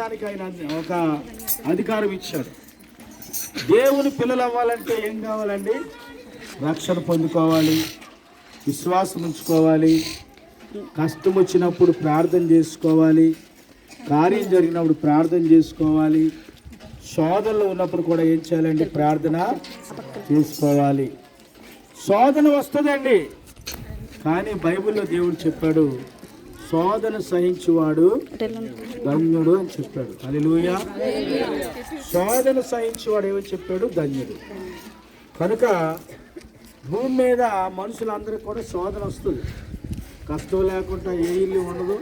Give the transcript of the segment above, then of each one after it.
ఇవ్వడానికి ఆయన ఒక అధికారం ఇచ్చాడు. దేవుని పిల్లలు అవ్వాలంటే ఏం కావాలండి? రక్షణ పొందుకోవాలి, విశ్వాసం ఉంచుకోవాలి, కష్టం వచ్చినప్పుడు ప్రార్థన చేసుకోవాలి, కార్యం జరిగినప్పుడు ప్రార్థన చేసుకోవాలి, శోధనలో ఉన్నప్పుడు కూడా ఏం చేయాలండి? ప్రార్థన చేసుకోవాలి. శోధన వస్తుందండి, కానీ బైబిల్లో దేవుడు చెప్పాడు, శోధన సహించువాడు ధన్యుడు అని చెప్పాడు. హల్లెలూయా. శోధన సహించువాడు ఏమని చెప్పాడు? ధన్యుడు. కనుక భూమి మీద మనుషులందరికీ కూడా శోధన వస్తుంది. కష్టం లేకుండా ఏ ఇల్లు ఉండదు.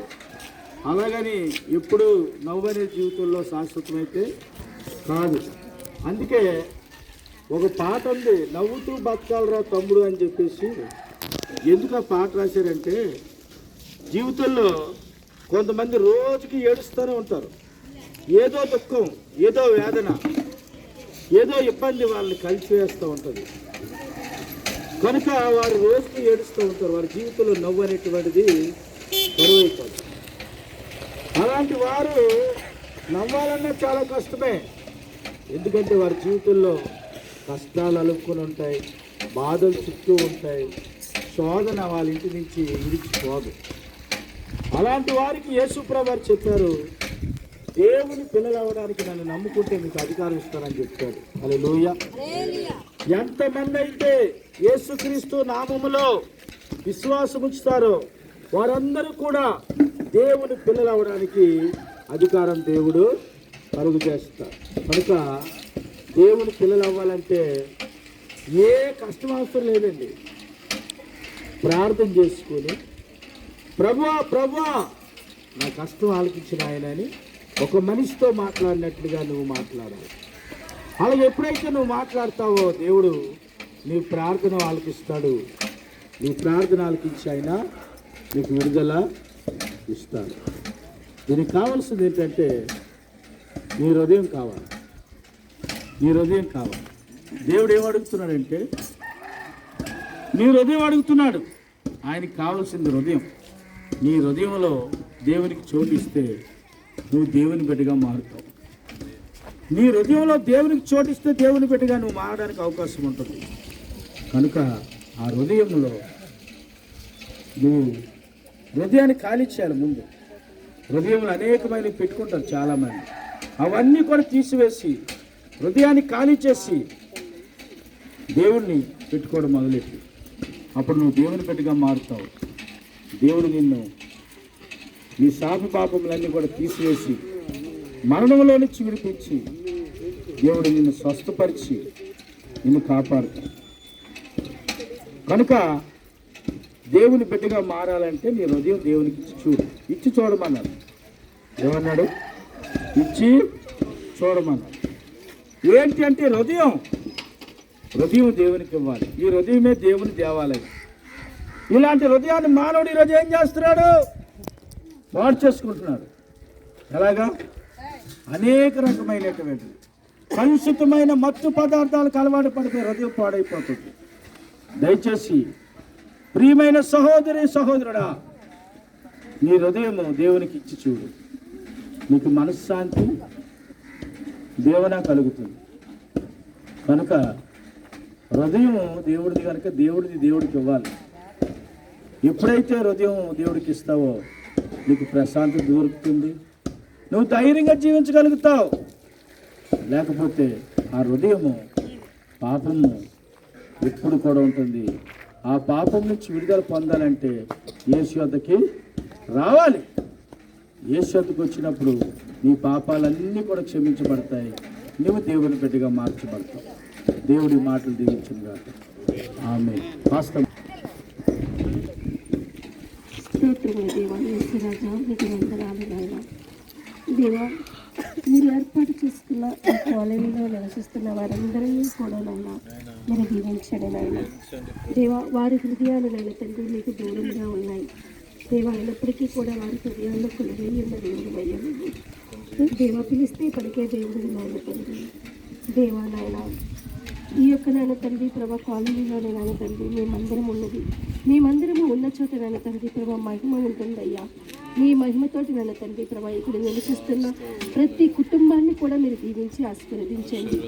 అలాగని ఎప్పుడు నవ్వనే జీవితంలో శాశ్వతమైతే కాదు. అందుకే ఒక పాట ఉంది, నవ్వుతూ బతకాలరా తమ్ముడు అని చెప్పేసి. ఎందుకు ఆ పాట రాశారంటే, జీవితంలో కొంతమంది రోజుకి ఏడుస్తూనే ఉంటారు. ఏదో దుఃఖం, ఏదో వేదన, ఏదో ఇబ్బంది వాళ్ళని కలిసివేస్తూ ఉంటుంది. కనుక వారు రోజుకి ఏడుస్తూ ఉంటారు. వారి జీవితంలో నవ్వు అనేటువంటిది కరువైపోతుంది. అలాంటి వారు నవ్వాలన్నా చాలా కష్టమే. ఎందుకంటే వారి జీవితంలో కష్టాలు అలుపుకొని ఉంటాయి, బాధలు చుట్టూ ఉంటాయి, శోధన వాళ్ళ ఇంటి నుంచి విడిచిపోదు. అలాంటి వారికి యేసుప్రభువు వారు చెప్పారు, దేవుని పిల్లలు అవ్వడానికి నన్ను నమ్ముకుంటే మీకు అధికారం ఇస్తానని చెప్పాడు. హల్లెలూయా. ఎంతమంది అయితే యేసుక్రీస్తు నామములో విశ్వాసం ఉంచుతారో వారందరూ కూడా దేవుని పిల్లలు అవ్వడానికి అధికారం దేవుడు కలుగు చేస్తారు. కనుక దేవుని పిల్లలు అవ్వాలంటే ఏ కష్టం అవసరం లేదండి. ప్రార్థన చేసుకొని, ప్రభువా ప్రభువా నా కష్టం ఆలకించిన ఆయన అని ఒక మనిషితో మాట్లాడినట్లుగా నువ్వు మాట్లాడాలి. అలాగే ఎప్పుడైతే నువ్వు మాట్లాడతావో దేవుడు నీ ప్రార్థన ఆలకిస్తాడు. నీ ప్రార్థన ఆలకించి ఆయన నీకు విడుదల ఇస్తాడు. దీనికి కావాల్సింది ఏంటంటే నీ హృదయం కావాలి. నీ హృదయం కావాలి. దేవుడు ఏమడుగుతున్నాడంటే నీ హృదయం అడుగుతున్నాడు. ఆయనకి కావాల్సింది హృదయం. నీ హృదయంలో దేవునికి చోటిస్తే నువ్వు దేవుని బిడ్డగా మారుతావు. నీ హృదయంలో దేవునికి చోటిస్తే దేవుని బిడ్డగా నువ్వు మారడానికి అవకాశం ఉంటుంది. కనుక ఆ హృదయంలో నువ్వు హృదయాన్ని ఖాళీ చేయాలి. ముందు హృదయంలో అనేకమైనవి పెట్టుకుంటారు చాలామంది. అవన్నీ కూడా తీసివేసి హృదయాన్ని ఖాళీ చేసి దేవుణ్ణి పెట్టుకోవడం మొదలెట్టి అప్పుడు నువ్వు దేవుని బిడ్డగా మారుతావు. దేవుడు నిన్ను నీ శాప పాపములన్నీ కూడా తీసివేసి మరణంలో నుంచి విడిపించి దేవుడు నిన్ను స్వస్థపరిచి నిన్ను కాపాడుతాడు. కనుక దేవుని బిడ్డగా మారాలంటే నీ హృదయం దేవునికి ఇచ్చి చూడమన్నాడు. ఏమన్నాడు? ఇచ్చి చూడమన్నాడు. ఏంటి అంటే హృదయం దేవునికి ఇవ్వాలి. ఈ హృదయమే దేవుని దేవాలయం. ఇలాంటి హృదయాన్ని మానవుడు ఈరోజు ఏం చేస్తున్నాడు? పాడు చేసుకుంటున్నాడు. ఎలాగా? అనేక రకమైనటువంటి కలుషితమైన మత్తు పదార్థాలకు అలవాటు పడితే హృదయం పాడైపోతుంది. దయచేసి ప్రియమైన సహోదరి సహోదరుడా, నీ హృదయము దేవునికి ఇచ్చి చూడు. నీకు మనశ్శాంతి దేవున కలుగుతుంది. కనుక హృదయము దేవుడిది కనుక దేవుడికి ఇవ్వాలి. ఎప్పుడైతే హృదయం దేవుడికి ఇస్తావో నీకు ప్రశాంతత దొరుకుతుంది. నువ్వు ధైర్యంగా జీవించగలుగుతావు. లేకపోతే ఆ హృదయము పాపము ఎప్పుడు కూడా ఉంటుంది. ఆ పాపం నుంచి విడుదల పొందాలంటే యేసు యొద్దకి రావాలి. యేసు యొద్దకు వచ్చినప్పుడు నీ పాపాలన్నీ కూడా క్షమించబడతాయి. నువ్వు దేవుని బిడ్డగా మార్చబడతావు. దేవుడి మాటలు దీవించుగా. ఆమేన్. వాస్తవం. దేవా, మీరు ఏర్పాటు చేసుకున్న ఈ కాలనీలో నివసిస్తున్న వారందరినీ కూడా నాయన మీరు దీవించండి నాయన. దేవా, వారి హృదయాలు నాయన తండ్రి మీకు దూరంగా ఉన్నాయి. దేవా, అయినప్పటికీ కూడా వారి హృదయాల్లో కొలువై ఉన్న దేవుడు అయ్యాను. దేవా, పిలిస్తే పలికే దేవుడు నాయన తండ్రి. దేవా నాయన, ఈ యొక్క నాయన తండ్రి ప్రభా కాలనీలోనే నాయన తండ్రి మేమందరం ఉన్నది. మేమందరము ఉన్న చోట నాయన తండ్రి ప్రభా మహిమ ఉంటుందయ్యా. మీ మహిమతోటి నన్ను తండ్రి ప్రభా ఇక్కడ నివసిస్తున్న ప్రతి కుటుంబాన్ని కూడా మీరు దీవించి ఆశీర్వదించండి.